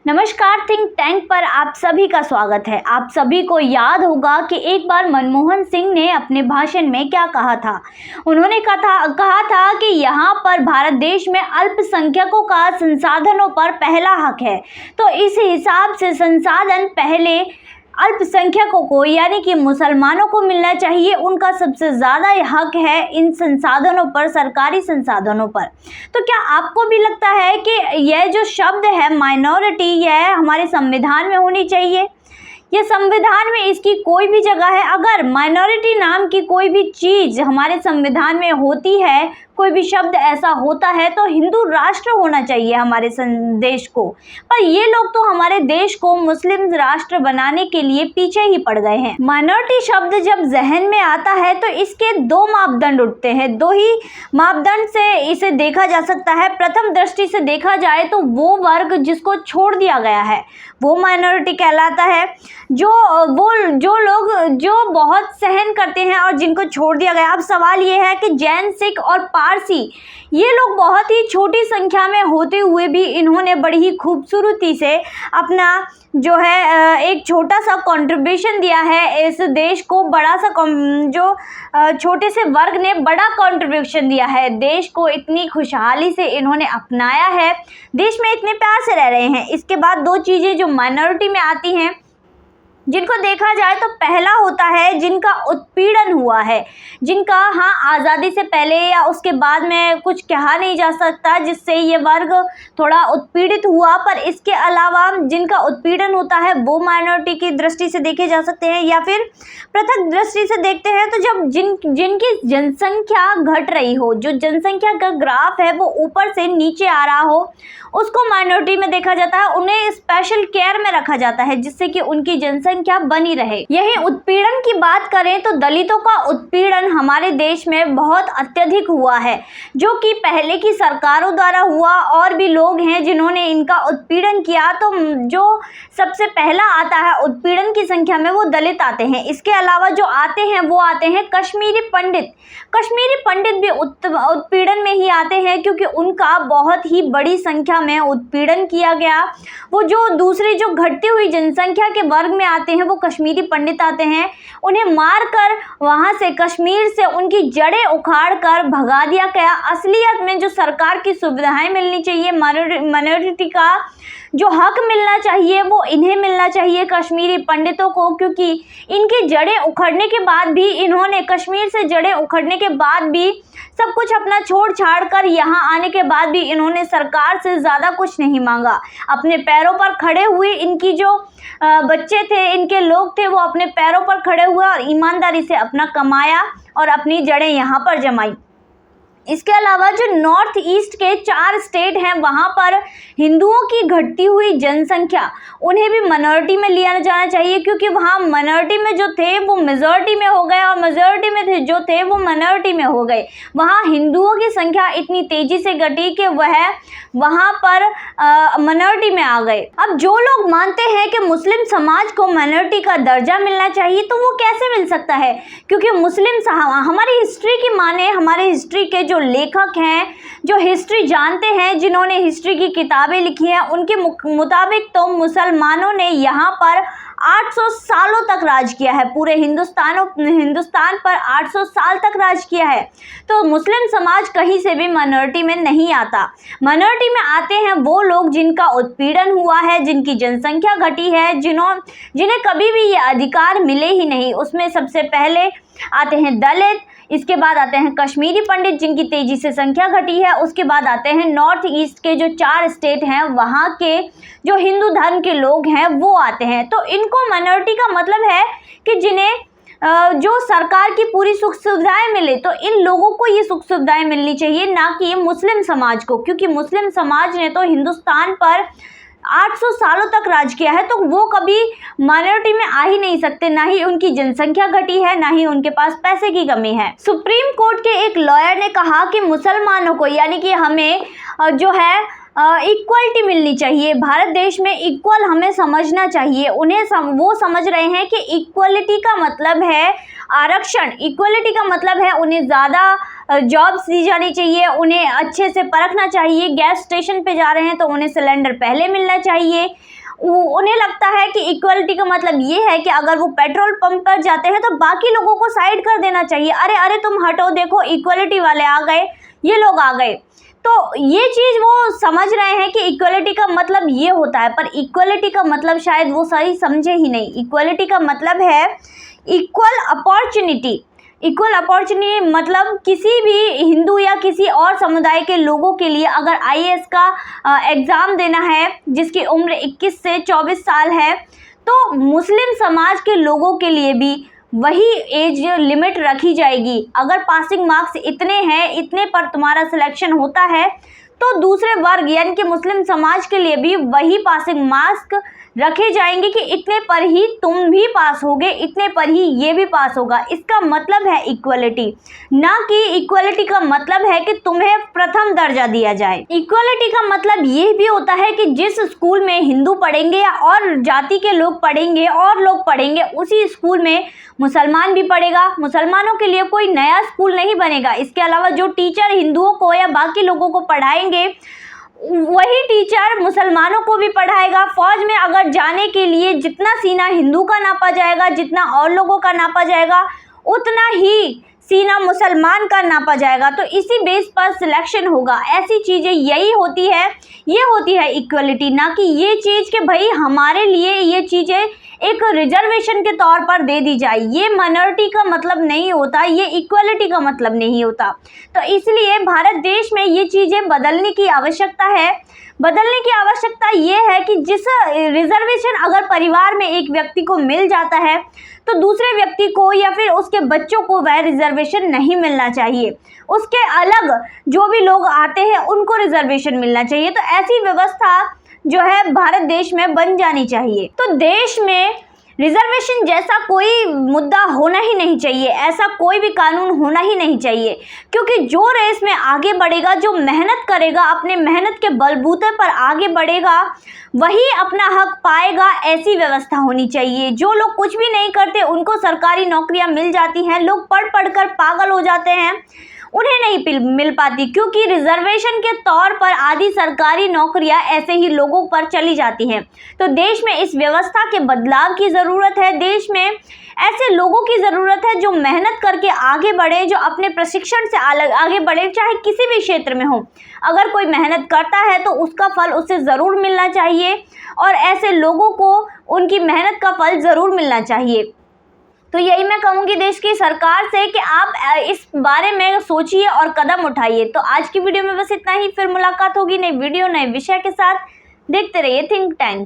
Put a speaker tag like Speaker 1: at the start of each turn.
Speaker 1: नमस्कार। Think tank पर आप सभी का स्वागत है। आप सभी को याद होगा कि एक बार मनमोहन सिंह ने अपने भाषण में क्या कहा था। उन्होंने कहा था कि यहाँ पर भारत देश में अल्पसंख्यकों का संसाधनों पर पहला हक है। तो इस हिसाब से संसाधन पहले अल्पसंख्यकों को यानी कि मुसलमानों को मिलना चाहिए। उनका सबसे ज़्यादा हक है इन संसाधनों पर, सरकारी संसाधनों पर। तो क्या आपको भी लगता है कि यह जो शब्द है माइनॉरिटी, यह हमारे संविधान में होनी चाहिए? ये संविधान में इसकी कोई भी जगह है? अगर माइनॉरिटी नाम की कोई भी चीज़ हमारे संविधान में होती है, कोई भी शब्द ऐसा होता है, तो हिंदू राष्ट्र होना चाहिए हमारे देश को। पर ये लोग तो हमारे देश को मुस्लिम राष्ट्र बनाने के लिए पीछे ही पड़ गए हैं। माइनॉरिटी शब्द जब जहन में आता है तो इसके दो मापदंड उठते हैं। दो ही मापदंड से इसे देखा जा सकता है। प्रथम दृष्टि से देखा जाए तो वो वर्ग जिसको छोड़ दिया गया है वो माइनॉरिटी कहलाता है। जो लोग जो बहुत सहन करते हैं और जिनको छोड़ दिया गया। अब सवाल ये है कि जैन, सिख और पारसी, ये लोग बहुत ही छोटी संख्या में होते हुए भी इन्होंने बड़ी ही खूबसूरती से अपना जो है एक छोटा सा कंट्रीब्यूशन दिया है इस देश को। बड़ा सा जो छोटे से वर्ग ने बड़ा कंट्रीब्यूशन दिया है देश को। इतनी खुशहाली से इन्होंने अपनाया है, देश में इतने प्यार से रह रहे हैं। इसके बाद दो चीज़ें जो माइनॉरिटी में आती हैं, जिनको देखा जाए तो पहला होता है जिनका उत्पीड़न हुआ है, जिनका आज़ादी से पहले या उसके बाद में कुछ कहा नहीं जा सकता, जिससे ये वर्ग थोड़ा उत्पीड़ित हुआ। पर इसके अलावा जिनका उत्पीड़न होता है वो माइनॉरिटी की दृष्टि से देखे जा सकते हैं। या फिर पृथक दृष्टि से देखते हैं तो जब जिनकी जनसंख्या घट रही हो, जो जनसंख्या का ग्राफ है वो ऊपर से नीचे आ रहा हो, उसको माइनॉरिटी में देखा जाता है। उन्हें स्पेशल केयर में रखा जाता है जिससे कि उनकी जनसंख्या बनी रहे। यही उत्पीड़न की बात करें तो दलितों का उत्पीड़न हमारे देश में बहुत अत्यधिक हुआ है, जो कि पहले की सरकारों द्वारा हुआ। और भी लोग हैं जिन्होंने इनका उत्पीड़न किया। तो जो सबसे पहला आता है उत्पीड़न की संख्या में वो दलित आते हैं। इसके अलावा जो आते हैं वो आते हैं कश्मीरी पंडित। कश्मीरी पंडित भी उत्पीड़न में ही आते हैं क्योंकि उनका बहुत ही बड़ी संख्या में उत्पीड़न किया गया। वो जो दूसरी जो घटती हुई जनसंख्या के वर्ग में आते हैं वो कश्मीरी पंडित आते हैं। उन्हें मारकर वहां से कश्मीर से उनकी जड़ें उखाड़ कर भगा दिया गया। असलियत में जो सरकार की सुविधाएं मिलनी चाहिए, माइनॉरिटी का जो हक मिलना चाहिए वो इन्हें मिलना चाहिए, कश्मीरी पंडितों को। क्योंकि इनकी जड़ें उखड़ने के बाद भी, इन्होंने कश्मीर से जड़ें उखड़ने के बाद भी सब कुछ अपना छोड़ छाड़ कर यहाँ आने के बाद भी इन्होंने सरकार से ज़्यादा कुछ नहीं मांगा। अपने पैरों पर खड़े हुए, इनकी जो बच्चे थे, इनके लोग थे, वो अपने पैरों पर खड़े हुए और ईमानदारी से अपना कमाया और अपनी जड़ें यहाँ पर जमाई। इसके अलावा जो नॉर्थ ईस्ट के 4 स्टेट हैं वहाँ पर हिंदुओं की घटती हुई जनसंख्या, उन्हें भी माइनॉरिटी में लिया जाना चाहिए। क्योंकि वहाँ माइनॉरिटी में जो थे वो मेजॉरिटी में हो गए और मेजॉरिटी में जो थे वो माइनॉरिटी में हो गए। वहाँ हिंदुओं की संख्या इतनी तेज़ी से घटी कि वह वहाँ पर माइनॉरिटी में आ गए। अब जो लोग मानते हैं कि मुस्लिम समाज को माइनॉरिटी का दर्जा मिलना चाहिए, तो वो कैसे मिल सकता है? क्योंकि मुस्लिम हमारी हिस्ट्री की माने, हमारे हिस्ट्री के जो लेखक हैं, जो हिस्ट्री जानते हैं, जिन्होंने हिस्ट्री की किताबें लिखी हैं, उनके मुताबिक तो मुसलमानों ने यहाँ पर 800 सालों तक राज किया है। पूरे हिंदुस्तान पर 800 साल तक राज किया है। तो मुस्लिम समाज कहीं से भी माइनॉरिटी में नहीं आता। माइनॉरिटी में आते हैं वो लोग जिनका उत्पीड़न हुआ है, जिनकी जनसंख्या घटी है, जिन्हें कभी भी ये अधिकार मिले ही नहीं। उसमें सबसे पहले आते हैं दलित, इसके बाद आते हैं कश्मीरी पंडित जिनकी तेज़ी से संख्या घटी है। उसके बाद आते हैं नॉर्थ ईस्ट के जो 4 स्टेट हैं, वहाँ के जो हिंदू धर्म के लोग हैं वो आते हैं। तो इनको माइनॉरिटी का मतलब है कि जिन्हें जो सरकार की पूरी सुख सुविधाएं मिले, तो इन लोगों को ये सुख सुविधाएं मिलनी चाहिए, ना कि मुस्लिम समाज को। क्योंकि मुस्लिम समाज ने तो हिंदुस्तान पर 800 सालों तक राज किया है, तो वो कभी माइनॉरिटी में आ ही नहीं सकते। ना ही उनकी जनसंख्या घटी है, ना ही उनके पास पैसे की कमी है। सुप्रीम कोर्ट के एक लॉयर ने कहा कि मुसलमानों को, यानी कि हमें जो है इक्वलिटी मिलनी चाहिए। भारत देश में इक्वल हमें समझना चाहिए। वो समझ रहे हैं कि इक्वलिटी का मतलब है आरक्षण। इक्वलिटी का मतलब है उन्हें ज़्यादा जॉब्स दी जानी चाहिए, उन्हें अच्छे से परखना चाहिए। गैस स्टेशन पे जा रहे हैं तो उन्हें सिलेंडर पहले मिलना चाहिए। उन्हें लगता है कि इक्वलिटी का मतलब ये है कि अगर वो पेट्रोल पंप पर जाते हैं तो बाकी लोगों को साइड कर देना चाहिए। अरे अरे तुम हटो, देखो इक्वलिटी वाले आ गए, ये लोग आ गए। तो ये चीज़ वो समझ रहे हैं कि इक्वलिटी का मतलब ये होता है, पर इक्वलिटी का मतलब शायद वो सही समझे ही नहीं। इक्वलिटी का मतलब है इक्वल अपॉर्चुनिटी। इक्वल अपॉर्चुनिटी मतलब किसी भी हिंदू या किसी और समुदाय के लोगों के लिए अगर आईएएस का एग्ज़ाम देना है जिसकी उम्र 21 से 24 साल है, तो मुस्लिम समाज के लोगों के लिए भी वही एज लिमिट रखी जाएगी। अगर पासिंग मार्क्स इतने हैं, इतने पर तुम्हारा सिलेक्शन होता है, तो दूसरे वर्ग यानी कि मुस्लिम समाज के लिए भी वही पासिंग मार्क्स रखे जाएंगे कि इतने पर ही तुम भी पास होगे, इतने पर ही ये भी पास होगा। इसका मतलब है इक्वलिटी, ना कि इक्वलिटी का मतलब है कि तुम्हें प्रथम दर्जा दिया जाए। इक्वलिटी का मतलब ये भी होता है कि जिस स्कूल में हिंदू पढ़ेंगे या और जाति के लोग पढ़ेंगे और लोग पढ़ेंगे, उसी स्कूल में मुसलमान भी पढ़ेगा। मुसलमानों के लिए कोई नया स्कूल नहीं बनेगा। इसके अलावा जो टीचर हिंदुओं को या बाकी लोगों को पढ़ाएंगे, वही टीचर मुसलमानों को भी पढ़ाएगा। फौज में अगर जाने के लिए जितना सीना हिंदू का नापा जाएगा, जितना और लोगों का नापा जाएगा, उतना ही सीना मुसलमान का नापा जाएगा। तो इसी बेस पर सिलेक्शन होगा। ऐसी चीज़ें यही होती है, ये होती है इक्वलिटी, ना कि ये चीज़ कि भाई हमारे लिए ये चीज़ें एक रिजर्वेशन के तौर पर दे दी जाए। ये माइनॉरिटी का मतलब नहीं होता, ये इक्वलिटी का मतलब नहीं होता। तो इसलिए भारत देश में ये चीज़ें बदलने की आवश्यकता है। बदलने की आवश्यकता ये है कि जिस रिजर्वेशन अगर परिवार में एक व्यक्ति को मिल जाता है, तो दूसरे व्यक्ति को या फिर उसके बच्चों को वह रिजर्वेशन नहीं मिलना चाहिए। उसके अलग जो भी लोग आते हैं उनको रिजर्वेशन मिलना चाहिए। तो ऐसी व्यवस्था जो है भारत देश में बन जानी चाहिए। तो देश में रिजर्वेशन जैसा कोई मुद्दा होना ही नहीं चाहिए, ऐसा कोई भी कानून होना ही नहीं चाहिए, क्योंकि जो रेस में आगे बढ़ेगा, जो मेहनत करेगा, अपने मेहनत के बलबूते पर आगे बढ़ेगा, वही अपना हक पाएगा। ऐसी व्यवस्था होनी चाहिए। जो लोग कुछ भी नहीं करते उनको सरकारी नौकरियां मिल जाती हैं, लोग पढ़ पढ़ कर पागल हो जाते हैं, उन्हें नहीं मिल पाती, क्योंकि रिजर्वेशन के तौर पर आधी सरकारी नौकरियां ऐसे ही लोगों पर चली जाती हैं। तो देश में इस व्यवस्था के बदलाव की ज़रूरत है। देश में ऐसे लोगों की ज़रूरत है जो मेहनत करके आगे बढ़े, जो अपने प्रशिक्षण से अलग आगे बढ़े, चाहे किसी भी क्षेत्र में हो। अगर कोई मेहनत करता है तो उसका फल उसे ज़रूर मिलना चाहिए, और ऐसे लोगों को उनकी मेहनत का फल ज़रूर मिलना चाहिए। तो यही मैं कहूँगी देश की सरकार से कि आप इस बारे में सोचिए और कदम उठाइए। तो आज की वीडियो में बस इतना ही। फिर मुलाकात होगी नई वीडियो नए विषय के साथ। देखते रहिए थिंक टैंक।